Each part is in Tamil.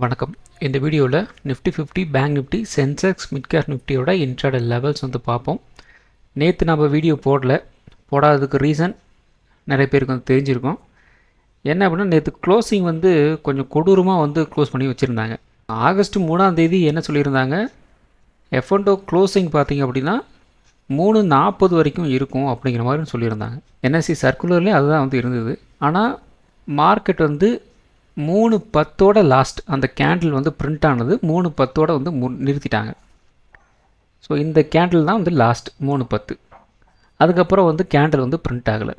வணக்கம். இந்த வீடியோவில் Nifty 50 bank Nifty Sensex mid cap நிஃப்டியோட இன்ட்ராடே லெவல்ஸ் வந்து பார்ப்போம். நேற்று நம்ம வீடியோ போடாததுக்கு ரீசன் நிறைய பேருக்கு வந்து தெரிஞ்சிருக்கும். என்ன அப்படின்னா, நேற்று க்ளோசிங் வந்து கொஞ்சம் கொடூரமாக வந்து க்ளோஸ் பண்ணி வச்சுருந்தாங்க. ஆகஸ்ட் 3ஆம் தேதி என்ன சொல்லியிருந்தாங்க, F&O க்ளோசிங் பார்த்திங்க அப்படின்னா 3:40 வரைக்கும் இருக்கும் அப்படிங்கிற மாதிரி சொல்லியிருந்தாங்க. NSE சர்க்குலர்லேயும் அதுதான் வந்து இருந்தது. ஆனால் மார்க்கெட் வந்து 3:10 லாஸ்ட் அந்த கேண்டில் வந்து பிரிண்ட் ஆனது 3:10 வந்து நிறுத்திட்டாங்க. ஸோ இந்த கேண்டில் தான் வந்து லாஸ்ட் 3:10. அதுக்கப்புறம் வந்து கேண்டில் வந்து பிரிண்ட் ஆகலை.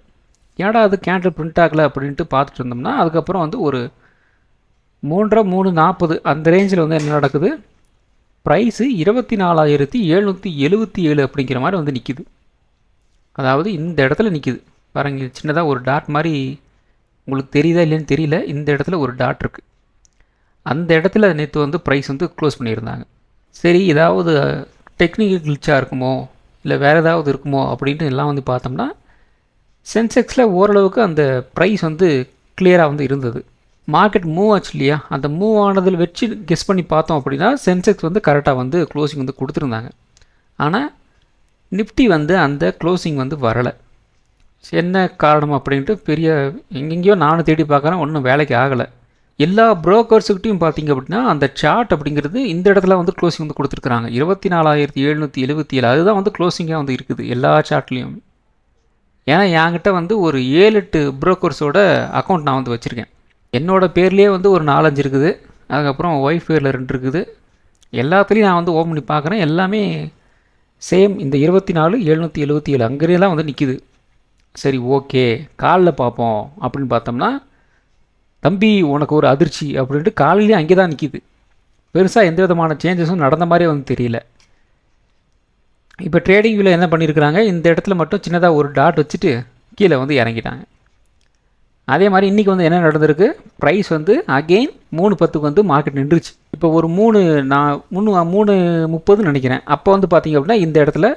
ஏடா அது கேண்டில் பிரிண்ட் ஆகலை அப்படின்ட்டு பார்த்துட்டு இருந்தோம்னா, அதுக்கப்புறம் வந்து ஒரு 3:40 அந்த ரேஞ்சில் வந்து என்ன நடக்குது, ப்ரைஸு 24,777 அப்படிங்கிற மாதிரி வந்து நிற்கிது. அதாவது இந்த இடத்துல நிற்கிது பாருங்க. சின்னதாக ஒரு டாட் மாதிரி உங்களுக்கு தெரியுதா இல்லைன்னு தெரியல. இந்த இடத்துல ஒரு டாட் இருக்குது. அந்த இடத்துல நேற்று வந்து ப்ரைஸ் வந்து க்ளோஸ் பண்ணியிருந்தாங்க. சரி, ஏதாவது டெக்னிக்கல் கிளிச்சாக இருக்குமோ இல்லை வேறு ஏதாவது இருக்குமோ அப்படின்ட்டு எல்லாம் வந்து பார்த்தோம்னா, சென்செக்ஸில் ஓரளவுக்கு அந்த ப்ரைஸ் வந்து கிளியராக வந்து இருந்தது. மார்க்கெட் மூவ் ஆச்சு இல்லையா, அந்த மூவ் ஆனதில் வச்சு கெஸ் பண்ணி பார்த்தோம் அப்படின்னா சென்செக்ஸ் வந்து கரெக்டாக வந்து க்ளோசிங் வந்து கொடுத்துருந்தாங்க. ஆனால் நிஃப்டி வந்து அந்த க்ளோசிங் வந்து வரலை. என்ன காரணம் அப்படின்ட்டு பெரிய எங்கெங்கேயோ நானும் தேடி பார்க்குறேன், ஒன்றும் வேலைக்கு ஆகலை. எல்லா ப்ரோக்கர்ஸுக்கிட்டையும் பார்த்தீங்க அப்படின்னா அந்த சார்ட் அப்படிங்கிறது இந்த இடத்துல வந்து க்ளோசிங் வந்து கொடுத்துருக்குறாங்க. 24,777 அதுதான் வந்து க்ளோசிங்காக வந்து இருக்குது எல்லா சார்ட்லேயும். ஏன்னா என்கிட்ட வந்து ஒரு 7-8 ப்ரோக்கர்ஸோட அக்கௌண்ட் நான் வந்து வச்சுருக்கேன். என்னோடய பேர்லேயே வந்து ஒரு 4-5 இருக்குது. அதுக்கப்புறம் ஒய்ஃப் பேரில் 2 இருக்குது. எல்லாத்துலேயும் நான் வந்து ஓப்பன் பண்ணி பார்க்குறேன். எல்லாமே சேம் இந்த 24,777 அங்கேயே தான் வந்து நிற்கிது. சரி, ஓகே, காலில் பார்ப்போம் அப்படின்னு பார்த்தோம்னா, தம்பி உனக்கு ஒரு அதிர்ச்சி அப்படின்ட்டு காலையிலே அங்கே தான் நிற்கிது. பெருசாக எந்த விதமான சேஞ்சஸும் நடந்த மாதிரியே வந்து தெரியல. இப்போ ட்ரேடிங் வியூவில் என்ன பண்ணியிருக்கிறாங்க, இந்த இடத்துல மட்டும் சின்னதாக ஒரு டாட் வச்சுட்டு கீழே வந்து இறங்கிட்டாங்க. அதே மாதிரி இன்றைக்கி வந்து என்ன நடந்திருக்கு, ப்ரைஸ் வந்து அகெயின் 3:10 வந்து மார்க்கெட் நின்றுச்சு. இப்போ ஒரு 3:30 நினைக்கிறேன். அப்போ வந்து பார்த்திங்க அப்படின்னா இந்த இடத்துல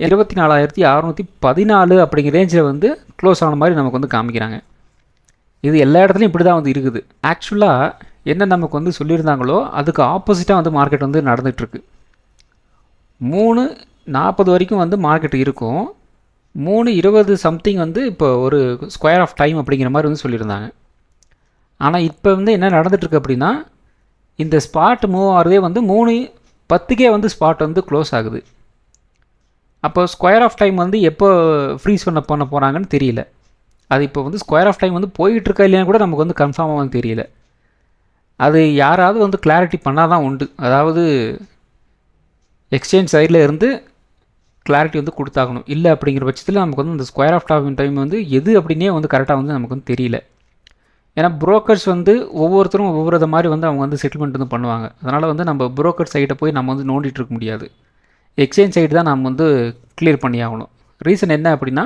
24,614 அப்படிங்கிற ரேஞ்சில் வந்து க்ளோஸ் ஆன மாதிரி நமக்கு வந்து காமிக்கிறாங்க. இது எல்லா இடத்துலையும் இப்படி தான் வந்து இருக்குது. ஆக்சுவலாக என்ன நமக்கு வந்து சொல்லியிருந்தாங்களோ அதுக்கு ஆப்போசிட்டாக வந்து மார்க்கெட் வந்து நடந்துகிட்ருக்கு. 3:40 வரைக்கும் வந்து மார்க்கெட் இருக்கும். 3:20 சம்திங் வந்து இப்போ ஒரு ஸ்கொயர் ஆஃப் டைம் அப்படிங்கிற மாதிரி வந்து சொல்லியிருந்தாங்க. ஆனால் இப்போ வந்து என்ன நடந்துகிட்ருக்கு அப்படின்னா, இந்த ஸ்பாட் மூவ் ஆகிறதே வந்து 3:10 வந்து ஸ்பாட் வந்து க்ளோஸ் ஆகுது. அப்போ ஸ்கொயர் ஆஃப் டைம் வந்து எப்போ ஃப்ரீஸ் பண்ண போகிறாங்கன்னு தெரியல. அது இப்போ வந்து ஸ்கொயர் ஆஃப் டைம் வந்து போயிட்டுருக்கா இல்லையான்னு கூட நமக்கு வந்து கன்ஃபார்மாக வந்து தெரியல. அது யாராவது வந்து கிளாரிட்டி பண்ணால் தான் உண்டு. அதாவது எக்ஸ்சேஞ்ச் சைடில் இருந்து கிளாரிட்டி வந்து கொடுத்தாகணும். இல்லை அப்படிங்கிற பட்சத்தில் நமக்கு வந்து இந்த ஸ்கொயர் ஆஃப் டைம் வந்து எது அப்படின்னே வந்து கரெக்டாக வந்து நமக்கு வந்து தெரியல. ஏன்னா புரோக்கர்ஸ் வந்து ஒவ்வொருத்தரும் ஒவ்வொரு மாதிரி வந்து அவங்க வந்து செட்டில்மெண்ட் வந்து பண்ணுவாங்க. அதனால் வந்து நம்ம புரோக்கர் சைட்டை போய் நம்ம வந்து நோண்டிகிட்டு இருக்க முடியாது. எக்ஸ்சேஞ்ச் சைடு தான் நம்ம வந்து கிளியர் பண்ணி ஆகணும். ரீசன் என்ன அப்படின்னா,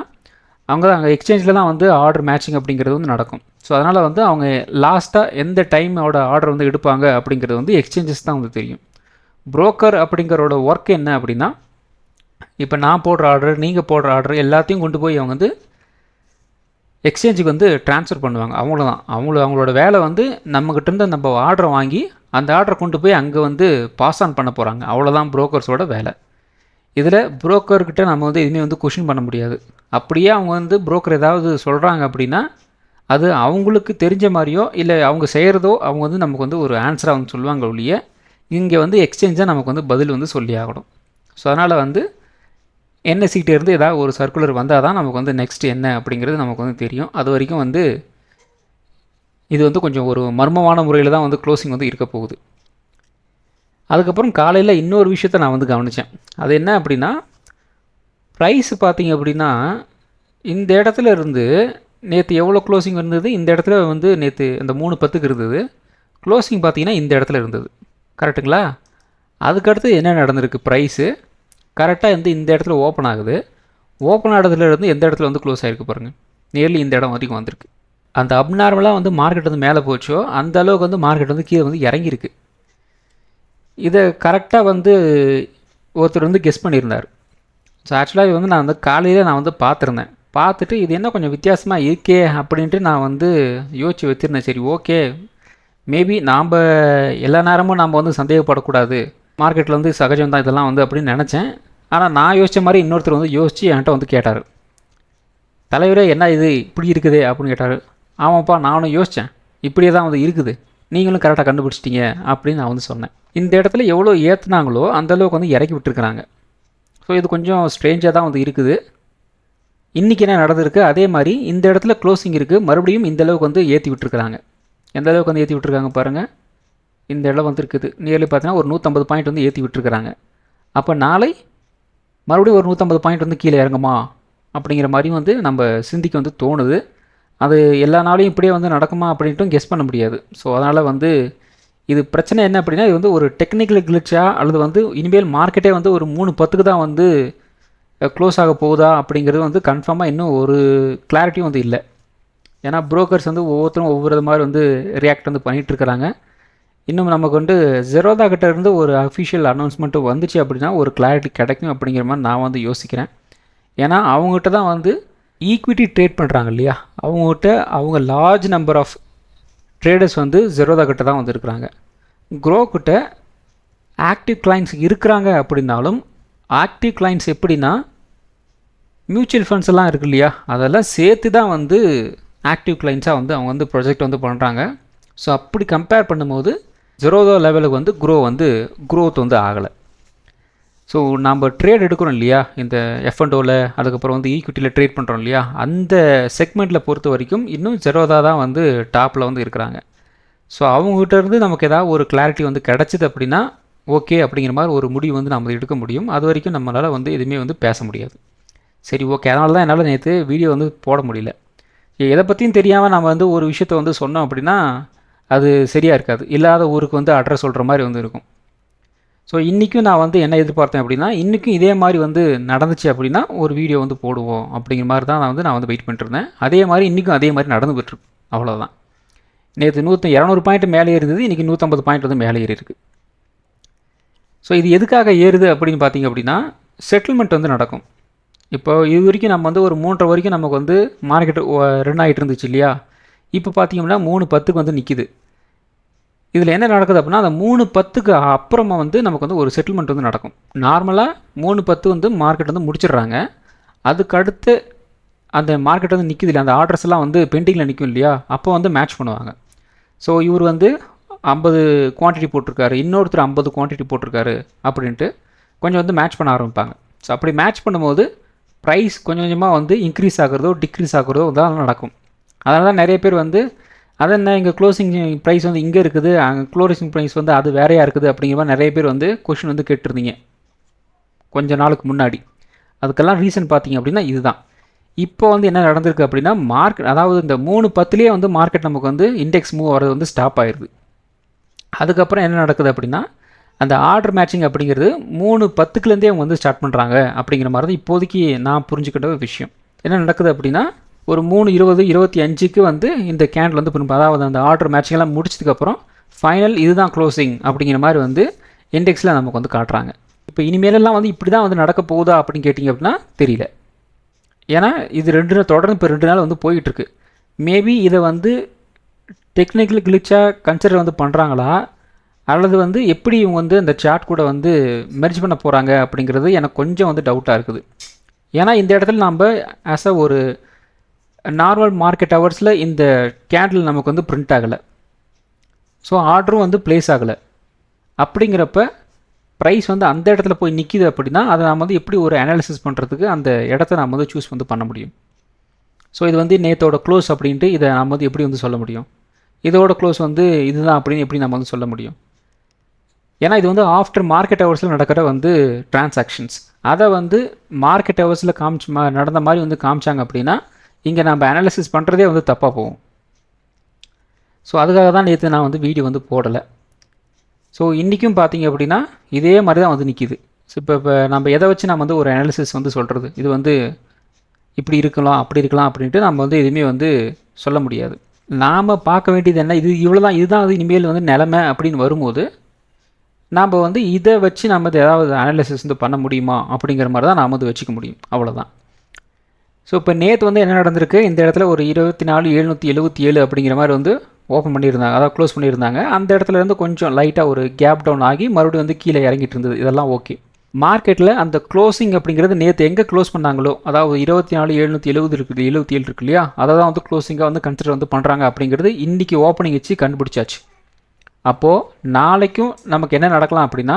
அவங்க தான் அங்கே எக்ஸ்சேஞ்சில் தான் வந்து ஆர்டர் மேட்சிங் அப்படிங்கிறது வந்து நடக்கும். ஸோ அதனால் வந்து அவங்க லாஸ்ட்டாக எந்த டைமோட ஆர்டர் வந்து எடுப்பாங்க அப்படிங்கிறது வந்து எக்ஸ்சேஞ்சஸ் தான் வந்து தெரியும். புரோக்கர் அப்படிங்கிறோட ஒர்க் என்ன அப்படின்னா, இப்போ நான் போடுற ஆர்டர், நீங்கள் போடுற ஆர்டர் எல்லாத்தையும் கொண்டு போய் அவங்க வந்து எக்ஸ்சேஞ்சுக்கு வந்து ட்ரான்ஸ்ஃபர் பண்ணுவாங்க. அவ்வளோதான். அவங்களோட வேலை வந்து நம்மக்கிட்டேருந்து நம்ம ஆர்டரை வாங்கி அந்த ஆர்டரை கொண்டு போய் அங்கே வந்து பாஸ் ஆன் பண்ண போகிறாங்க. அவ்வளோதான் புரோக்கர்ஸோட வேலை. இதில் புரோக்கர்கிட்ட நம்ம வந்து எதுவுமே வந்து கொஷின் பண்ண முடியாது. அப்படியே அவங்க வந்து புரோக்கர் ஏதாவது சொல்கிறாங்க அப்படின்னா அது அவங்களுக்கு தெரிஞ்ச மாதிரியோ இல்லை அவங்க செய்கிறதோ அவங்க வந்து நமக்கு வந்து ஒரு ஆன்சராக வந்து சொல்லுவாங்க ஒழிய, இங்கே வந்து எக்ஸ்சேஞ்சாக நமக்கு வந்து பதில் வந்து சொல்லி ஆகணும். ஸோ அதனால் வந்து NSE-ட்டேருந்து ஏதாவது ஒரு சர்க்குலர் வந்தால் தான் நமக்கு வந்து நெக்ஸ்ட் என்ன அப்படிங்கிறது நமக்கு வந்து தெரியும். அது வரைக்கும் வந்து இது வந்து கொஞ்சம் ஒரு மர்மமான முறையில் தான் வந்து க்ளோசிங் வந்து இருக்க போகுது. அதுக்கப்புறம் காலையில் இன்னொரு விஷயத்தை நான் வந்து கவனித்தேன். அது என்ன அப்படின்னா, ப்ரைஸ் பார்த்திங்க அப்படின்னா இந்த இடத்துல இருந்து நேற்று எவ்வளோ க்ளோசிங் இருந்தது, இந்த இடத்துல வந்து நேற்று இந்த 3:10 இருந்தது. க்ளோசிங் பார்த்திங்கன்னா இந்த இடத்துல இருந்தது. கரெக்டுங்களா? அதுக்கடுத்து என்ன நடந்திருக்கு, ப்ரைஸு கரெக்டாக வந்து இந்த இடத்துல ஓப்பன் ஆகுது. ஓப்பன் ஆகிறதுல இருந்து எந்த இடத்துல வந்து க்ளோஸ் ஆகிருக்கு பாருங்கள். நியர்லி இந்த இடம் வரைக்கும் வந்திருக்கு. அந்த அப்நார்மலாக வந்து மார்க்கெட் வந்து மேலே போச்சோ அந்த அளவுக்கு வந்து மார்க்கெட் வந்து கீழே வந்து இறங்கியிருக்கு. இதை கரெக்டாக வந்து ஒருத்தர் வந்து கெஸ் பண்ணியிருந்தார். ஸோ ஆக்சுவலாக இது வந்து நான் வந்து காலையில் நான் வந்து பார்த்துருந்தேன். பார்த்துட்டு இது என்ன கொஞ்சம் வித்தியாசமாக இருக்கே அப்படின்ட்டு நான் வந்து யோசித்து வச்சுருந்தேன். சரி, ஓகே, மேபி நாம் எல்லா நேரமும் நம்ம வந்து சந்தேகப்படக்கூடாது, மார்க்கெட்டில் வந்து சகஜம் தான் இதெல்லாம் வந்து அப்படின்னு நினச்சேன். ஆனால் நான் யோசித்த மாதிரி இன்னொருத்தர் வந்து யோசித்து என்கிட்ட வந்து கேட்டார், தலைவரே என்ன இது இப்படி இருக்குதே அப்படின்னு கேட்டார். ஆமாப்பா நானும் யோசித்தேன், இப்படியே தான் வந்து இருக்குது, நீங்களும் கரெக்டாக கண்டுபிடிச்சிட்டிங்க அப்படின்னு நான் வந்து சொன்னேன். இந்த இடத்துல எவ்வளோ ஏற்றுனாங்களோ அந்தளவுக்கு வந்து இறக்கி விட்டுருக்குறாங்க. ஸோ இது கொஞ்சம் ஸ்ட்ரேஞ்சாக தான் வந்து இருக்குது. இன்றைக்கி என்ன நடந்திருக்கு, அதே மாதிரி இந்த இடத்துல க்ளோசிங் இருக்குது, மறுபடியும் இந்த அளவுக்கு வந்து ஏற்றி விட்டுருக்குறாங்க. எந்த அளவுக்கு வந்து ஏற்றி விட்டுருக்காங்க பாருங்கள், இந்த இடம் வந்து இருக்குது நியர்லி பார்த்தீங்கன்னா ஒரு 150 பாயிண்ட் வந்து ஏற்றி விட்டுருக்குறாங்க. அப்போ நாளை மறுபடியும் ஒரு 150 பாயிண்ட் வந்து கீழே இறங்குமா அப்படிங்கிற மாதிரியும் வந்து நம்ம சிந்திக்க வந்து தோணுது. அது எல்லா நாளையும் இப்படியே வந்து நடக்குமா அப்படின்ட்டும் கெஸ் பண்ண முடியாது. ஸோ அதனால் வந்து இது பிரச்சனை என்ன அப்படின்னா, இது வந்து ஒரு டெக்னிக்கல் கிளிச்சா அல்லது வந்து இனிமேல் மார்க்கெட்டே வந்து ஒரு 3:10க்கு தான் வந்து க்ளோஸ் ஆக போகுதா அப்படிங்கிறது வந்து கன்ஃபார்மாக இன்னும் ஒரு கிளாரிட்டியும் வந்து இல்லை. ஏன்னா புரோக்கர்ஸ் வந்து ஒவ்வொருத்தரும் ஒவ்வொரு மாதிரி வந்து ரியாக்ட் வந்து பண்ணிகிட்ருக்கிறாங்க. இன்னும் நமக்கு வந்து ஜெரோதா கிட்ட இருந்து ஒரு அஃபிஷியல் அனௌன்ஸ்மெண்ட்டு வந்துச்சு அப்படின்னா ஒரு கிளாரிட்டி கிடைக்கும் அப்படிங்கிற மாதிரி நான் வந்து யோசிக்கிறேன். ஏன்னா அவங்ககிட்ட தான் வந்து ஈக்விட்டி ட்ரேட் பண்ணுறாங்க இல்லையா, அவங்ககிட்ட அவங்க லார்ஜ் நம்பர் ஆஃப் ட்ரேடர்ஸ் வந்து ஜெரோதா கிட்ட தான் வந்து இருக்கிறாங்க. க்ரோ கிட்ட ஆக்டிவ் கிளைண்ட்ஸ் இருக்கிறாங்க அப்படின்னாலும், ஆக்டிவ் கிளைண்ட்ஸ் எப்படின்னா மியூச்சுவல் ஃபண்ட்ஸ் எல்லாம் இருக்குது இல்லையா, அதெல்லாம் சேர்த்து தான் வந்து ஆக்டிவ் கிளைண்ட்ஸாக வந்து அவங்க வந்து ப்ரொஜெக்ட் வந்து பண்ணுறாங்க. ஸோ அப்படி கம்பேர் பண்ணும்போது ஜெரோதா லெவலுக்கு வந்து க்ரோத் வந்து ஆகலை. ஸோ நம்ம ட்ரேட் எடுக்கிறோம் இல்லையா, இந்த F&Oவில் அதுக்கப்புறம் வந்து ஈக்விட்டியில் ட்ரேட் பண்ணுறோம் இல்லையா, அந்த செக்மெண்ட்டில் பொறுத்த வரைக்கும் இன்னும் ஜெரோதா தான் வந்து டாப்பில் வந்து இருக்கிறாங்க. ஸோ அவங்ககிட்ட இருந்து நமக்கு ஏதாவது ஒரு கிளாரிட்டி வந்து கிடச்சிது அப்படின்னா ஓகே அப்படிங்கிற மாதிரி ஒரு முடிவு வந்து நம்ம எடுக்க முடியும். அது வரைக்கும் நம்மளால் வந்து எதுவுமே வந்து பேச முடியாது. சரி ஓகே, அதனால தான் என்னால் நேற்று வீடியோ வந்து போட முடியல. எதை பற்றியும் தெரியாமல் நம்ம வந்து ஒரு விஷயத்தை வந்து சொன்னோம் அப்படின்னா அது சரியாக இருக்காது, இல்லாத ஊருக்கு வந்து அட்ரஸ் சொல்கிற மாதிரி வந்து இருக்கும். ஸோ இன்றைக்கும் நான் வந்து என்ன எதிர்பார்த்தேன் அப்படின்னா, இன்றைக்கும் இதே மாதிரி வந்து நடந்துச்சு அப்படின்னா ஒரு வீடியோ வந்து போடுவோம் அப்படிங்கிற மாதிரி தான் நான் வந்து வெயிட் பண்ணிட்டுருந்தேன். அதே மாதிரி இன்றைக்கும் அதே மாதிரி நடந்து போய்ட்டுருக்கு, அவ்வளோதான். நேற்று 200 பாயிண்ட் மேலே இருந்தது, இன்றைக்கி 150 பாயிண்ட் வந்து மேலே ஏறி இருக்குது. ஸோ இது எதுக்காக ஏறுது அப்படின்னு பார்த்தீங்க அப்படின்னா, செட்டில்மெண்ட் வந்து நடக்கும். இப்போ இது வரைக்கும் நம்ம வந்து ஒரு 3:30 வரைக்கும் நமக்கு வந்து மார்க்கெட்டு ரன் ஆகிட்டு இருந்துச்சு இல்லையா, இப்போ பார்த்தீங்கன்னா 3:10க்கு வந்து நிற்கிது. இதில் என்ன நடக்குது அப்படின்னா, அந்த 3:10க்கு அப்புறமா வந்து நமக்கு வந்து ஒரு செட்டில்மெண்ட் வந்து நடக்கும். நார்மலாக 3:10 வந்து மார்க்கெட் வந்து முடிச்சிடுறாங்க. அதுக்கடுத்து அந்த மார்க்கெட் வந்து நிற்கிது இல்லையா, அந்த ஆர்டர்ஸ் எல்லாம் வந்து பெண்டிங்கில் நிற்கும் இல்லையா, அப்போ வந்து மேட்ச் பண்ணுவாங்க. ஸோ இவர் வந்து 50 குவான்டிட்டி போட்டிருக்காரு, இன்னொருத்தர் 50 குவான்டிட்டி போட்டிருக்காரு அப்படின்ட்டு கொஞ்சம் வந்து மேட்ச் பண்ண ஆரம்பிப்பாங்க. ஸோ அப்படி மேட்ச் பண்ணும்போது ப்ரைஸ் கொஞ்சம் கொஞ்சமாக வந்து இன்க்ரீஸ் ஆகிறதோ டிக்ரீஸ் ஆகிறதோ தான் நடக்கும். அதனால தான் நிறைய பேர் வந்து அது என்ன இங்கே க்ளோசிங் ப்ரைஸ் வந்து இங்கே இருக்குது, அங்கே க்ளோசிங் ப்ரைஸ் வந்து அது வேறையாக இருக்குது அப்படிங்கிற மாதிரி நிறைய பேர் வந்து கொஷின் வந்து கேட்டிருந்தீங்க கொஞ்சம் நாளுக்கு முன்னாடி. அதுக்கெல்லாம் ரீசன் பார்த்தீங்க அப்படின்னா இதுதான். இப்போ வந்து என்ன நடந்திருக்கு அப்படின்னா, மார்க்கெட் அதாவது இந்த 3:10லேயே வந்து மார்க்கெட் நமக்கு வந்து இண்டெக்ஸ் மூவ் ஆகிறது வந்து ஸ்டாப் ஆயிடுது. அதுக்கப்புறம் என்ன நடக்குது அப்படின்னா, அந்த ஆர்டர் மேட்சிங் அப்படிங்கிறது 3:10லேருந்தே அவங்க வந்து ஸ்டார்ட் பண்ணுறாங்க அப்படிங்கிற மாதிரி தான் இப்போதைக்கு நான் புரிஞ்சுக்கிட்ட ஒரு விஷயம். என்ன நடக்குது அப்படின்னா, ஒரு 3:20 25க்கு வந்து இந்த கேண்டில் வந்து பின்பு அதாவது அந்த ஆர்டர் மேட்சிங்கெல்லாம் முடிச்சதுக்கப்புறம் ஃபைனல் இதுதான் க்ளோசிங் அப்படிங்கிற மாதிரி வந்து இண்டெக்ஸில் நமக்கு வந்து காட்டுறாங்க. இப்போ இனிமேலெல்லாம் வந்து இப்படி தான் வந்து நடக்க போகுதா அப்படின்னு கேட்டிங்க அப்படின்னா தெரியல. ஏன்னா இது 2 நாள் தொடர்ந்து இப்போ 2 நாள் வந்து போயிட்டுருக்கு. மேபி இதை வந்து டெக்னிக்கல் கிளிச்சாக கன்சிடர் வந்து பண்ணுறாங்களா, அல்லது வந்து எப்படி இவங்க வந்து அந்த சார்ட் கூட வந்து மெர்ஜ் பண்ண போகிறாங்க அப்படிங்கிறது எனக்கு கொஞ்சம் வந்து டவுட்டாக இருக்குது. ஏன்னா இந்த இடத்துல நம்ம ஆஸ் அ ஒரு நார்மல் மார்க்கெட் ஹவர்ஸில் இந்த கேண்டில் நமக்கு வந்து பிரிண்ட் ஆகலை, ஸோ ஆர்டரும் வந்து ப்ளேஸ் ஆகலை. அப்படிங்கிறப்ப ப்ரைஸ் வந்து அந்த இடத்துல போய் நிற்கிது அப்படின்னா அதை நாம் வந்து எப்படி ஒரு அனாலிசிஸ் பண்ணுறதுக்கு அந்த இடத்த நாம் வந்து சூஸ் வந்து பண்ண முடியும். ஸோ இது வந்து நேற்றோட க்ளோஸ் அப்படின்ட்டு இதை நாம் வந்து எப்படி வந்து சொல்ல முடியும், இதோட க்ளோஸ் வந்து இதுதான் அப்படின்னு எப்படி நம்ம வந்து சொல்ல முடியும். ஏன்னா இது வந்து ஆஃப்டர் மார்க்கெட் ஹவர்ஸில் நடக்கிற வந்து டிரான்சாக்ஷன்ஸ், அதை வந்து மார்க்கெட் ஹவர்ஸில் நடந்த மாதிரி வந்து காமிச்சாங்க அப்படின்னா இங்கே நம்ம அனாலிசிஸ் பண்ணுறதே வந்து தப்பாக போகும். ஸோ அதுக்காக தான் நேற்று நான் வந்து வீடியோ வந்து போடலை. ஸோ இன்றைக்கும் பார்த்தீங்க அப்படின்னா இதே மாதிரி தான் வந்து நிற்கிது. ஸோ இப்போ நம்ம எதை வச்சு நம்ம வந்து ஒரு அனாலிசிஸ் வந்து சொல்கிறது, இது வந்து இப்படி இருக்கலாம் அப்படி இருக்கலாம் அப்படின்ட்டு நம்ம வந்து எதுவுமே வந்து சொல்ல முடியாது. நாம் பார்க்க வேண்டியது என்ன, இது இவ்வளோ தான், இதுதான் அது இனிமேல் வந்து நிலைமை அப்படின்னு வரும்போது நாம் வந்து இதை வச்சு நம்ம வந்து ஏதாவது அனாலிசிஸ் வந்து பண்ண முடியுமா அப்படிங்கிற மாதிரி தான் நாம் வந்து வச்சுக்க முடியும், அவ்வளோதான். ஸோ இப்போ நேற்று வந்து என்ன நடந்திருக்கு, இந்த இடத்துல ஒரு 24,777 அப்படிங்கிற மாதிரி வந்து ஓப்பன் பண்ணியிருந்தாங்க, அதாவது க்ளோஸ் பண்ணியிருந்தாங்க. அந்த இடத்துல இருந்து கொஞ்சம் லைட்டாக ஒரு கேப் டவுன் ஆகி மறுபடியும் வந்து கீழே இறங்கிட்டு இருந்தது. இதெல்லாம் ஓகே. மார்க்கெட்டில் அந்த க்ளோசிங் அப்படிங்கிறது நேற்று எங்கே க்ளோஸ் பண்ணாங்களோ, அதாவது 24,770 இருக்குது, 77 இருக்கு இல்லையா, அதை தான் வந்து க்ளோசிங்காக வந்து கன்சிடர் வந்து பண்ணுறாங்க அப்படிங்கிறது இன்றைக்கி ஓப்பனிங் வச்சு கண்டுபிடிச்சாச்சு. அப்போது நாளைக்கும் நமக்கு என்ன நடக்கலாம் அப்படின்னா,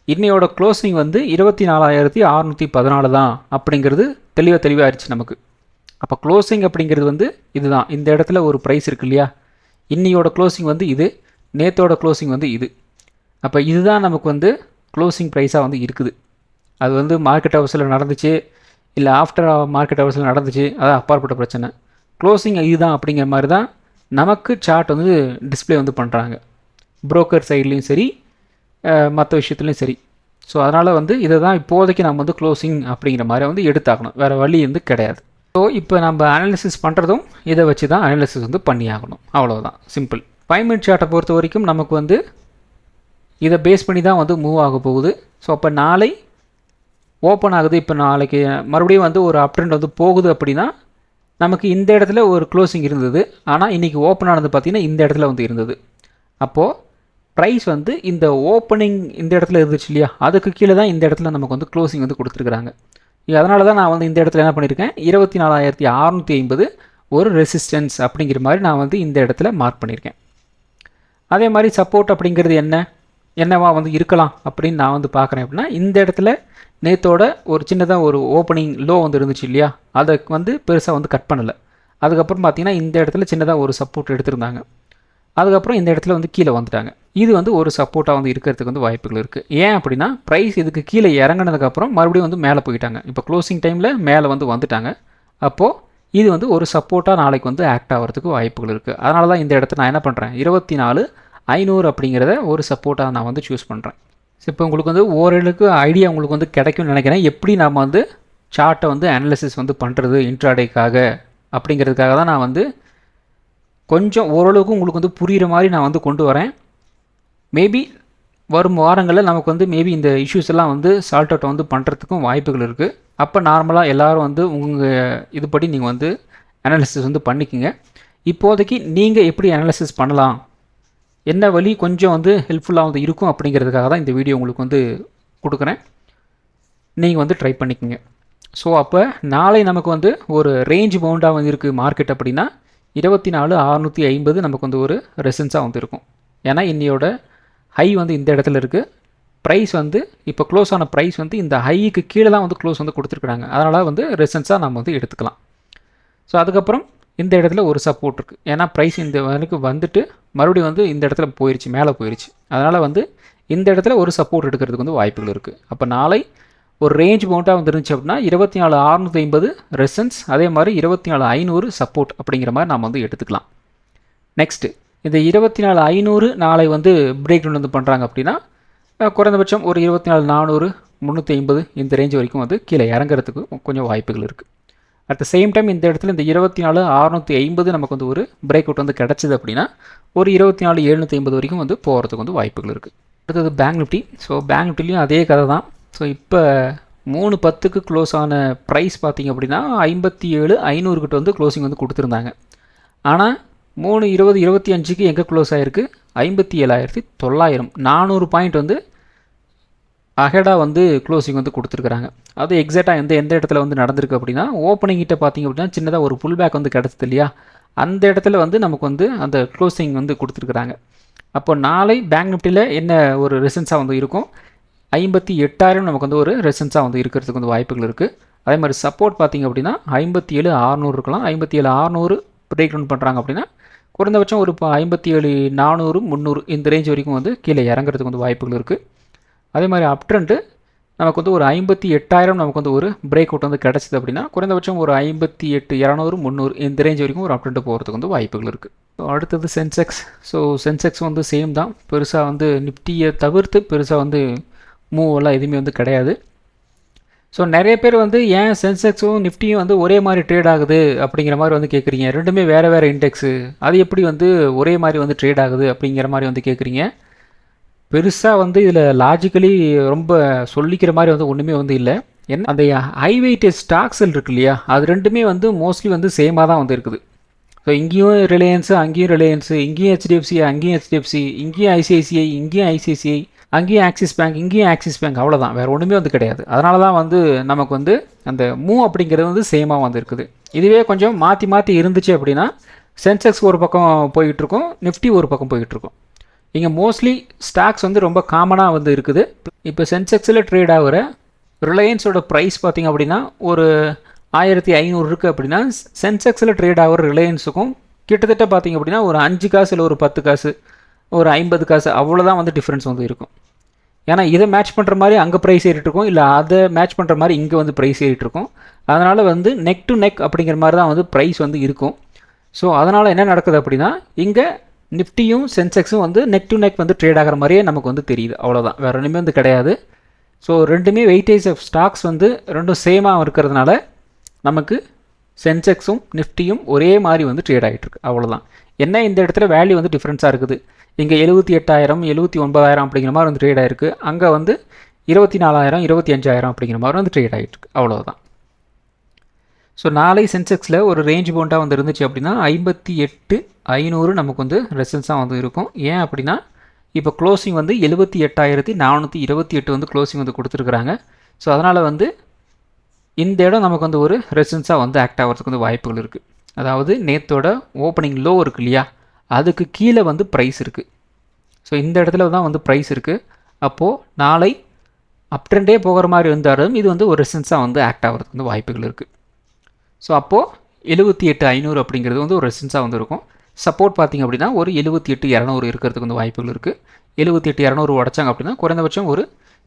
இன்னையோட க்ளோசிங் வந்து 24,614 தான் அப்படிங்கிறது தெளிவாகிடுச்சு நமக்கு. அப்போ க்ளோசிங் அப்படிங்கிறது வந்து இதுதான். இந்த இடத்துல ஒரு ப்ரைஸ் இருக்கு இல்லையா, இன்னையோட க்ளோசிங் வந்து இது, நேற்றோட க்ளோசிங் வந்து இது. அப்போ இதுதான் நமக்கு வந்து க்ளோசிங் ப்ரைஸாக வந்து இருக்குது. அது வந்து மார்க்கெட் ஹவர்ஸில் நடந்துச்சு இல்லை ஆஃப்டர் மார்க்கெட் ஹவர்ஸில் நடந்துச்சு, அதான் அப்பாற்பட்ட பிரச்சனை. க்ளோசிங் இதுதான் அப்படிங்கிற மாதிரி தான் நமக்கு சார்ட் வந்து டிஸ்பிளே வந்து பண்ணுறாங்க, புரோக்கர் சைட்லேயும் சரி மற்ற விஷயத்துலையும் சரி. ஸோ அதனால் வந்து இதை தான் இப்போதைக்கு நம்ம வந்து க்ளோசிங் அப்படிங்கிற மாதிரி வந்து எடுத்தாகணும், வேறு வழி வந்து கிடையாது. ஸோ இப்போ நம்ம அனாலிசிஸ் பண்ணுறதும் இதை வச்சு தான் அனாலிசிஸ் வந்து பண்ணி ஆகணும், அவ்வளோதான், சிம்பிள். 5 மினிட் சார்ட்டை பொறுத்த வரைக்கும் நமக்கு வந்து இதை பேஸ் பண்ணி தான் வந்து மூவ் ஆக போகுது. ஸோ அப்போ நாளை ஓப்பன் ஆகுது, இப்போ நாளைக்கு மறுபடியும் வந்து ஒரு அப் ட்ரெண்ட் வந்து போகுது அப்படின்னா நமக்கு இந்த இடத்துல ஒரு க்ளோசிங் இருந்தது, ஆனால் இன்றைக்கி ஓப்பன் ஆனது பார்த்திங்கன்னா இந்த இடத்துல வந்து இருந்தது. அப்போது ப்ரைஸ் வந்து இந்த ஓப்பனிங் இந்த இடத்துல இருந்துச்சு இல்லையா, அதுக்கு கீழே தான் இந்த இடத்துல நமக்கு வந்து க்ளோசிங் வந்து கொடுத்துருக்குறாங்க. அதனால தான் நான் வந்து இந்த இடத்துல என்ன பண்ணியிருக்கேன், 24,650 ஒரு ரெசிஸ்டன்ஸ் அப்படிங்கிற மாதிரி நான் வந்து இந்த இடத்துல மார்க் பண்ணியிருக்கேன். அதே மாதிரி சப்போர்ட் அப்படிங்கிறது என்னவா வந்து இருக்கலாம் அப்படின்னு நான் வந்து பார்க்குறேன் அப்படின்னா, இந்த இடத்துல நேற்றோட ஒரு சின்னதாக ஒரு ஓப்பனிங் லோ வந்து இருந்துச்சு இல்லையா, அதை வந்து பெருசாக வந்து கட் பண்ணலை. அதுக்கப்புறம் பார்த்திங்கன்னா இந்த இடத்துல சின்னதாக ஒரு சப்போர்ட் எடுத்திருந்தாங்க, அதுக்கப்புறம் இந்த இடத்துல வந்து கீழே வந்துட்டாங்க. இது வந்து ஒரு சப்போர்ட்டாக வந்து இருக்கிறதுக்கு வந்து வாய்ப்புகள் இருக்குது. ஏன் அப்படின்னா ப்ரைஸ் இதுக்கு கீழே இறங்கினதுக்கப்புறம் மறுபடியும் வந்து மேலே போயிட்டாங்க, இப்போ க்ளோசிங் டைமில் மேலே வந்து வந்துட்டாங்க. அப்போது இது வந்து ஒரு சப்போர்ட்டாக நாளைக்கு வந்து ஆக்ட் ஆகிறதுக்கு வாய்ப்புகள் இருக்குது. அதனால தான் இந்த இடத்த நான் என்ன பண்ணுறேன், 24,500 அப்படிங்கிறத ஒரு சப்போர்ட்டாக நான் வந்து சூஸ் பண்ணுறேன். ஸோ இப்போ உங்களுக்கு வந்து ஓரளவுக்கு ஐடியா உங்களுக்கு வந்து கிடைக்கும்னு நினைக்கிறேன், எப்படி நம்ம வந்து சார்ட்டை வந்து அனாலிசிஸ் வந்து பண்ணுறது இன்ட்ராடேக்காக அப்படிங்கிறதுக்காக தான் நான் வந்து கொஞ்சம் ஓரளவுக்கு உங்களுக்கு வந்து புரிகிற மாதிரி நான் வந்து கொண்டு வரேன். மேபி வரும் வாரங்களில் நமக்கு வந்து மேபி இந்த இஷ்யூஸ் எல்லாம் வந்து சால்ட் அவுட் வந்து பண்ணுறதுக்கும் வாய்ப்புகள் இருக்குது. அப்போ நார்மலாக எல்லோரும் வந்து உங்கள் இதுபடி நீங்கள் வந்து அனாலிசிஸ் வந்து பண்ணிக்கோங்க. இப்போதைக்கு நீங்கள் எப்படி அனாலிசிஸ் பண்ணலாம், என்ன வழி கொஞ்சம் வந்து ஹெல்ப்ஃபுல்லாக வந்து இருக்கும் அப்படிங்கிறதுக்காக தான் இந்த வீடியோ உங்களுக்கு வந்து கொடுக்குறேன், நீங்கள் வந்து ட்ரை பண்ணிக்கோங்க. ஸோ அப்போ நாளை நமக்கு வந்து ஒரு ரேஞ்ச் பவுண்டாக வந்து இருக்குது மார்க்கெட் அப்படின்னா 24,650 நமக்கு வந்து ஒரு ரெசன்ஸாக வந்து இருக்கும். ஏன்னா இன்னையோட ஹை வந்து இந்த இடத்துல இருக்குது, ப்ரைஸ் வந்து இப்போ க்ளோஸ் ஆன ப்ரைஸ் வந்து இந்த ஹைக்கு கீழே தான் வந்து க்ளோஸ் வந்து கொடுத்துருக்குறாங்க, அதனால் வந்து ரெசன்ஸாக நம்ம வந்து எடுத்துக்கலாம். ஸோ அதுக்கப்புறம் இந்த இடத்துல ஒரு சப்போர்ட் இருக்குது, ஏன்னா ப்ரைஸ் இந்த வரைக்கும் வந்துட்டு மறுபடியும் வந்து இந்த இடத்துல போயிடுச்சு, மேலே போயிடுச்சு. அதனால் வந்து இந்த இடத்துல ஒரு சப்போர்ட் எடுக்கிறதுக்கு வந்து வாய்ப்புகள் இருக்குது. அப்போ நாளை ஒரு ரேஞ்ச் பவுண்டாக வந்து இருந்துச்சு அப்படின்னா 24,650 ரெசன்ஸ், அதே மாதிரி 24,500 சப்போர்ட் அப்படிங்கிற மாதிரி நம்ம வந்து எடுத்துக்கலாம். நெக்ஸ்ட்டு இந்த 24,500 நாளை வந்து பிரேக் டவுன் வந்து பண்ணுறாங்க அப்படின்னா குறைந்தபட்சம் ஒரு 24,400 350 இந்த ரேஞ்ச் வரைக்கும் வந்து கீழே இறங்குறதுக்கு கொஞ்சம் வாய்ப்புகள் இருக்குது. அட் த சேம் டைம் இந்த இடத்துல இந்த 24,650 நமக்கு வந்து ஒரு பிரேக் அவுட் வந்து கிடச்சிது அப்படின்னா ஒரு 24,750 வரைக்கும் வந்து போகிறதுக்கு வந்து வாய்ப்புகள் இருக்குது. அடுத்தது பேங்க் நிஃப்டி. ஸோ பேங்க் நிஃப்டிலையும் அதே கதை தான். ஸோ இப்போ 3:10க்கு க்ளோஸ் ஆன ப்ரைஸ் பார்த்திங்க அப்படின்னா 57,500 கிட்ட வந்து க்ளோசிங் வந்து கொடுத்துருந்தாங்க. ஆனால் 3:20-25க்கு எங்கே க்ளோஸ் ஆகிருக்கு, 57,900, 400 பாயிண்ட் வந்து அஹெடாக வந்து க்ளோசிங் வந்து கொடுத்துருக்குறாங்க. அது எக்ஸாக்டாக எந்த இடத்துல வந்து நடந்திருக்கு அப்படின்னா ஓப்பனிங் கிட்ட பார்த்திங்க அப்படின்னா சின்னதாக ஒரு புல் பேக் வந்து கிடச்சிது இல்லையா, அந்த இடத்துல வந்து நமக்கு வந்து அந்த க்ளோசிங் வந்து கொடுத்துருக்குறாங்க. அப்போ நாளை பேங்க் நிஃப்டியில் என்ன ஒரு ரெசன்ஸாக வந்து இருக்கும், 58,000 நமக்கு வந்து ஒரு ரெசன்ஸாக வந்து இருக்கிறதுக்கு வந்து வாய்ப்புகள் இருக்குது. அதே மாதிரி சப்போர்ட் பார்த்திங்க அப்படின்னா 57,600 இருக்கலாம். 57,600 பிரேக் டவுன் பண்ணுறாங்க அப்படின்னா குறைந்தபட்சம் ஒரு 57,400 300 இந்த ரேஞ்ச் வரைக்கும் வந்து கீழே இறங்குறதுக்கு வந்து வாய்ப்புகள் இருக்குது. அதே மாதிரி அப் ட்ரெண்டு நமக்கு வந்து ஒரு 58,000 நமக்கு வந்து ஒரு பிரேக் அவுட் வந்து கிடச்சிது அப்படின்னா குறைந்தபட்சம் ஒரு 58,200 300 இந்த ரேஞ்ச் வரைக்கும் ஒரு அப் ட்ரெண்டு போகிறதுக்கு வந்து வாய்ப்புகள் இருக்குது. ஸோ அடுத்தது சென்செக்ஸ். ஸோ சென்செக்ஸ் வந்து சேம் தான், பெருசாக வந்து நிஃப்டியை தவிர்த்து பெருசாக வந்து மூவெல்லாம் எதுவுமே வந்து கிடையாது. ஸோ நிறைய பேர் வந்து ஏன் சென்செக்ஸும் நிஃப்டியும் வந்து ஒரே மாதிரி ட்ரேட் ஆகுது அப்படிங்கிற மாதிரி வந்து கேட்குறீங்க, ரெண்டுமே வேறு வேறு இண்டெக்ஸு, அது எப்படி வந்து ஒரே மாதிரி வந்து ட்ரேட் ஆகுது அப்படிங்கிற மாதிரி வந்து கேட்குறீங்க. பெருசாக வந்து இதில் லாஜிக்கலி ரொம்ப சொல்லிக்கிற மாதிரி வந்து ஒன்றுமே வந்து இல்லை. அந்த ஹை வெயிட்டேஜ் ஸ்டாக்ஸ் இருக்கு இல்லையா, அது ரெண்டுமே வந்து மோஸ்ட்லி வந்து சேமாக தான் வந்து இருக்குது. ஸோ இங்கேயும் ரிலையன்ஸு, அங்கேயும் ரிலையன்ஸு, இங்கேயும் ஹெச்டிஎஃப்சி, அங்கேயும் ஹெச்டிஎஃப்சி, இங்கேயும் ஐசிஐசிஐ, இங்கேயும் ஐசிஐசிஐ, அங்கேயும் ஆக்சிஸ் பேங்க், இங்கேயும் ஆக்சிஸ் பேங்க், அவ்வளோதான், வேறு ஒன்றுமே வந்து கிடையாது. அதனால தான் வந்து நமக்கு வந்து அந்த மூவ் அப்படிங்கிறது வந்து சேமாக வந்து இருக்குது. இதுவே கொஞ்சம் மாற்றி மாற்றி இருந்துச்சு அப்படின்னா சென்செக்ஸ் ஒரு பக்கம் போயிட்டுருக்கும், நிஃப்டி ஒரு பக்கம் போயிட்டுருக்கும். இங்கே மோஸ்ட்லி ஸ்டாக்ஸ் வந்து ரொம்ப காமனாக வந்து இருக்குது. இப்போ சென்செக்ஸில் ட்ரேட் ஆகிற ரிலையன்ஸோட ப்ரைஸ் பார்த்திங்க அப்படின்னா ஒரு 1500 இருக்குது அப்படின்னா, சென்செக்ஸில் ட்ரேட் ஆகிற ரிலையன்ஸுக்கும் கிட்டத்தட்ட பார்த்திங்க அப்படின்னா ஒரு 5 காசு இல்லை ஒரு 10 காசு, ஒரு 50 காசு, அவ்வளோதான் வந்து டிஃப்ரென்ஸ் வந்து இருக்கும். ஏன்னா இதை மேட்ச் பண்ணுற மாதிரி அங்கே ப்ரைஸ் ஏறிட்டுருக்கும், இல்லை அதை மேட்ச் பண்ணுற மாதிரி இங்கே வந்து ப்ரைஸ் ஏறிட்டுருக்கும். அதனால் வந்து நெக் டு நெக் அப்படிங்கிற மாதிரி தான் வந்து ப்ரைஸ் வந்து இருக்கும். ஸோ அதனால் என்ன நடக்குது அப்படின்னா, இங்கே நிஃப்டியும் சென்செக்ஸும் வந்து நெக் டு நெக் வந்து ட்ரேட் ஆகிற மாதிரியே நமக்கு வந்து தெரியுது, அவ்வளோதான், வேறு ஒன்றுமே வந்து கிடையாது. ஸோ ரெண்டுமே வெயிட்டேஜ் ஆஃப் ஸ்டாக்ஸ் வந்து ரெண்டும் சேமாக இருக்கிறதுனால நமக்கு சென்செக்ஸும் நிஃப்டியும் ஒரே மாதிரி வந்து ட்ரேட் ஆகிட்டுருக்கு, அவ்வளோதான். என்ன இந்த இடத்துல வேல்யூ வந்து டிஃப்ரென்ஸாக இருக்குது. இங்கே 78,000 79,000 அப்படிங்கிற மாதிரி வந்து ட்ரேட் ஆகிருக்கு, அங்கே வந்து 24,000 25,000 அப்படிங்கிற மாதிரி வந்து ட்ரேட் ஆகிட்டுருக்கு, அவ்வளோதான். ஸோ நாளை சென்செக்ஸில் ஒரு ரேஞ்ச் பவுண்டாக வந்து இருந்துச்சு அப்படின்னா 58,500 நமக்கு வந்து ரெசல்ட்ஸாக வந்து இருக்கும். ஏன் அப்படின்னா இப்போ க்ளோசிங் வந்து 78,428 வந்து க்ளோசிங் வந்து கொடுத்துருக்குறாங்க. ஸோ அதனால் வந்து இந்த இடம் நமக்கு வந்து ஒரு ரெசல்ட்ஸாக வந்து ஆக்ட் ஆகிறதுக்கு வந்து வாய்ப்புகள் இருக்குது. அதாவது நேற்றோட ஓப்பனிங் லோ இருக்குது இல்லையா, அதுக்கு கீழே வந்து ப்ரைஸ் இருக்குது. ஸோ இந்த இடத்துல தான் வந்து ப்ரைஸ் இருக்குது. அப்போது நாளை அப் ட்ரெண்டே போகிற மாதிரி இருந்தாலும் இது வந்து ஒரு ரெசல்ட்ஸாக வந்து ஆக்ட் ஆகிறதுக்கு வந்து வாய்ப்புகள் இருக்குது. ஸோ அப்போது 78,500 அப்படிங்கிறது வந்து ஒரு ரெசல்ட்ஸாக வந்து இருக்கும். சப்போர்ட் பார்த்திங்க அப்படின்னா ஒரு 78,200 இருக்கிறதுக்கு வந்து வாய்ப்புகள் இருக்குது. 78,200 உடச்சாங்க அப்படின்னா குறைந்தபட்சம் ஒரு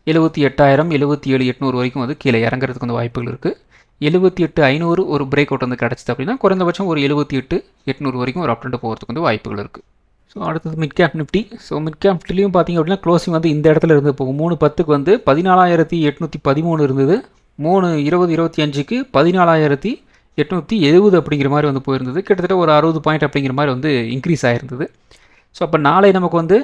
78,000 77,800 வரைக்கும் வந்து கீழே இறங்குறதுக்கு வந்து வாய்ப்புகள் இருக்குது. 78,500 ஒரு பிரேக் அவுட் வந்து கிடச்சிது அப்படின்னா குறைந்தபட்சம் ஒரு 78,800 வரைக்கும் ஒரு அப் ட்ரெண்ட் போகிறதுக்கு வந்து வாய்ப்புகள் இருக்குது. ஸோ அடுத்தது mid cap Nifty. So mid cap நிஃப்டிலையும் பார்த்திங்க அப்படின்னா க்ளோசிங் வந்து இந்த இடத்துல இருந்து போகும். 3/10க்கு வந்து 14,813 இருந்தது. 3/20/25க்கு 14,870 அப்படிங்கிற மாதிரி வந்து போயிருந்தது. கிட்டத்தட்ட ஒரு 60 பாயிண்ட் அப்படிங்கிற மாதிரி வந்து இன்க்ரீஸ் ஆகிருந்தது. ஸோ அப்போ நாளை நமக்கு வந்து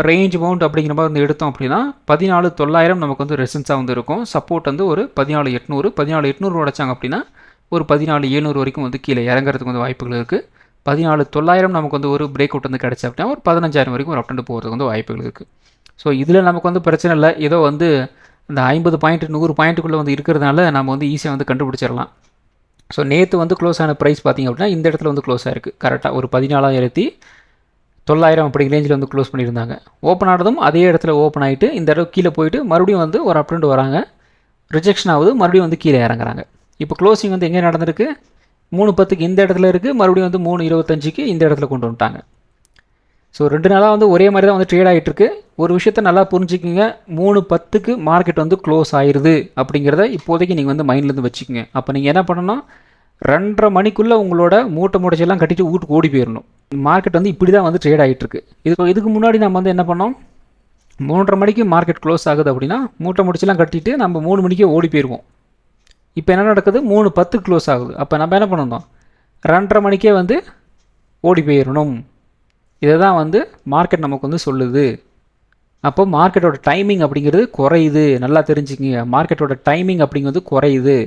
ரேஞ்ச் அமௌண்ட் அப்படிங்கிற மாதிரி வந்து எடுத்தோம் அப்படின்னா 14,900 நமக்கு வந்து ரெசன்ஸாக வந்து இருக்கும். சப்போர்ட் வந்து ஒரு 14,800 உடைச்சாங்க அப்படின்னா ஒரு 14,700 வரைக்கும் வந்து கீழே இறங்குறதுக்கு வந்து வாய்ப்புகள் இருக்குது. 14,900 நமக்கு வந்து ஒரு பிரேக் அவுட் வந்து கிடச்சி அப்படின்னா ஒரு 15,000 வரைக்கும் ஒரு அப்டெண்ட் போகிறதுக்கு வந்து வாய்ப்புகள் இருக்குது. ஸோ இதில் நமக்கு வந்து பிரச்சனை இல்லை, ஏதோ வந்து அந்த 50 பாயிண்ட் 100 பாயிண்ட்டுக்குள்ளே வந்து இருக்கிறதுனால நம்ம வந்து ஈஸியாக வந்து கண்டுபிடிச்சிடலாம். ஸோ நேற்று வந்து க்ளோஸ் ஆன ப்ரைஸ் பார்த்திங்க அப்படின்னா இந்த இடத்துல வந்து க்ளோஸ் ஆகிருக்கு, கரெக்டாக ஒரு 14,900 அப்படிங்கிற ரேஞ்சில் வந்து க்ளோஸ் பண்ணியிருந்தாங்க. ஓப்பன் ஆனதும் அதே இடத்துல ஓப்பன் ஆகிட்டு இந்த இடத்துல கீழே போயிட்டு மறுபடியும் வந்து ஒரு அப் ட்ரெண்ட் வராங்க, ரிஜெக்ஷன் ஆகுது, மறுபடியும் வந்து கீழே இறங்குறாங்க. இப்போ க்ளோசிங் வந்து எங்கே நடந்திருக்கு, 3/10க்கு இந்த இடத்துல இருக்குது, மறுபடியும் வந்து 3/25க்கு இந்த இடத்துல கொண்டு வந்துட்டாங்க. ஸோ 2 நாளாக வந்து ஒரே மாதிரி தான் வந்து ட்ரேட் ஆகிட்டுருக்கு. ஒரு விஷயத்த நல்லா புரிஞ்சுக்கிங்க, 3/10க்கு மார்க்கெட் வந்து க்ளோஸ் ஆயிடுது அப்படிங்கிறத இப்போதைக்கு நீங்கள் வந்து மைண்ட்லேருந்து வச்சுக்கோங்க. அப்போ நீங்கள் என்ன பண்ணணும், 2:30 மணிக்குள்ளே உங்களோட மூட்டை முடிச்செல்லாம் கட்டிட்டு வீட்டுக்கு ஓடி போயிடணும். மார்க்கெட் வந்து இப்படி தான் வந்து ட்ரேட் ஆகிட்டுருக்கு. இதுக்கு முன்னாடி நம்ம வந்து என்ன பண்ணோம், 3:30 மணிக்கு மார்க்கெட் க்ளோஸ் ஆகுது அப்படின்னா மூட்டை முடிச்செல்லாம் கட்டிட்டு நம்ம 3 மணிக்கே ஓடி போயிடுவோம். இப்போ என்ன நடக்குது, 3:10 க்ளோஸ் ஆகுது. அப்போ நம்ம என்ன பண்ணணும், 2:30 மணிக்கே வந்து ஓடி போயிடணும். இதை தான் வந்து மார்க்கெட் நமக்கு வந்து சொல்லுது. அப்போ மார்க்கெட்டோட டைமிங் அப்படிங்கிறது குறையுது, நல்லா தெரிஞ்சுக்கிங்க. மார்க்கெட்டோட டைமிங் அப்படிங்கிறது குறையுது.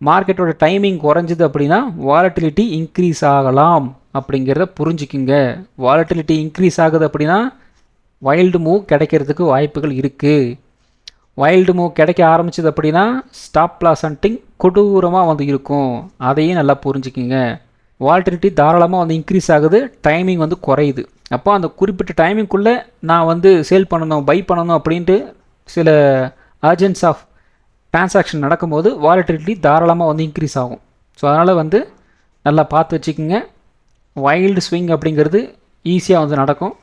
மார்க்கெட்டோட டைமிங் குறைஞ்சிது அப்படின்னா வாலட்டிலிட்டி இன்க்ரீஸ் ஆகலாம் அப்படிங்கிறத புரிஞ்சுக்கிங்க. வாலட்டிலிட்டி இன்க்ரீஸ் ஆகுது அப்படின்னா வைல்டு மூவ் கிடைக்கிறதுக்கு வாய்ப்புகள் இருக்குது. வைல்டு மூவ் கிடைக்க ஆரம்பிச்சது அப்படின்னா ஸ்டாப் லாஸ் ஹண்டிங் கொடூரமாக வந்து இருக்கும், அதையும் நல்லா புரிஞ்சுக்கிங்க. வாலட்டிலிட்டி தாராளமாக வந்து இன்க்ரீஸ் ஆகுது, டைமிங் வந்து குறையுது. அப்போ அந்த குறிப்பிட்ட டைமிங்குள்ளே நான் வந்து சேல் பண்ணணும், பை பண்ணணும் அப்படின்ட்டு சில அர்ஜென்ஸ் ஆஃப் டிரான்சாக்ஷன் நடக்கும்போது வாலட்டிலிட்டி தாராளமாக வந்து இன்க்ரீஸ் ஆகும். ஸோ அதனால் வந்து நல்லா பார்த்து வச்சுக்கோங்க. வைல்டு ஸ்விங் அப்படிங்கிறது ஈஸியாக வந்து நடக்கும்.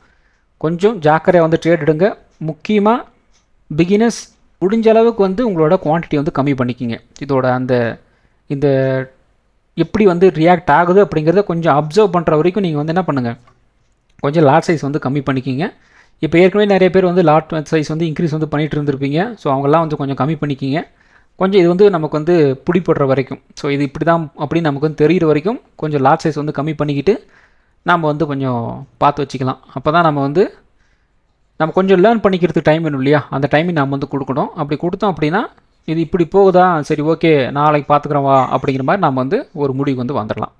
கொஞ்சம் ஜாக்கிரதையாக வந்து ட்ரேட் எடுங்க. முக்கியமாக பிகினர்ஸ் முடிஞ்ச அளவுக்கு வந்து உங்களோட குவான்டிட்டி வந்து கம்மி பண்ணிக்கிங்க. இதோட இந்த எப்படி வந்து ரியாக்ட் ஆகுது அப்படிங்கிறத கொஞ்சம் அப்சர்வ் பண்ணுற வரைக்கும் நீங்கள் வந்து என்ன பண்ணுங்கள், கொஞ்சம் லாட் சைஸ் வந்து கம்மி பண்ணிக்கிங்க. இப்போ ஏற்கனவே நிறைய பேர் வந்து லாட் சைஸ் வந்து இன்க்ரீஸ் வந்து பண்ணிகிட்டு இருந்திருப்பீங்க. ஸோ அவங்கெல்லாம் வந்து கொஞ்சம் கம்மி பண்ணிக்கிங்க. கொஞ்சம் இது வந்து நமக்கு வந்து பிடிப்படுற வரைக்கும், ஸோ இது இப்படி தான் அப்படின்னு நமக்கு வந்து தெரிகிற வரைக்கும் கொஞ்சம் லாட் சைஸ் வந்து கம்மி பண்ணிக்கிட்டு நம்ம வந்து கொஞ்சம் பார்த்து வச்சுக்கலாம். அப்போ தான் நம்ம கொஞ்சம் லேர்ன் பண்ணிக்கிறதுக்கு டைம் வேணும் இல்லையா, அந்த டைமிங் நம்ம வந்து கொடுக்கணும். அப்படி கொடுத்தோம் அப்படின்னா இது இப்படி போகுதா, சரி ஓகே நாளைக்கு பார்த்துக்குறோம் வா அப்படிங்கிற மாதிரி நம்ம வந்து ஒரு முடிவு வந்து வந்துடலாம்.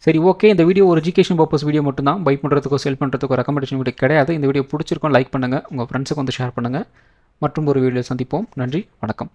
சரி, ஓகே. இந்த வீடியோ ஒரு எஜுகேஷன் பர்பஸ் வீடியோ மட்டும் தான். பை பண்ணுறதுக்கோ செல் பண்ணுறதுக்கோ ரெக்கமெண்டேஷன் வீடியோ கிடையாது. இந்த வீடியோ பிடிச்சிருக்கோம் லைக் பண்ணுங்கள், உங்கள் ஃப்ரெண்ட்ஸுக்கு வந்து ஷேர் பண்ணுங்கள். மற்றும் ஒரு வீடியோ சந்திப்போம். நன்றி, வணக்கம்.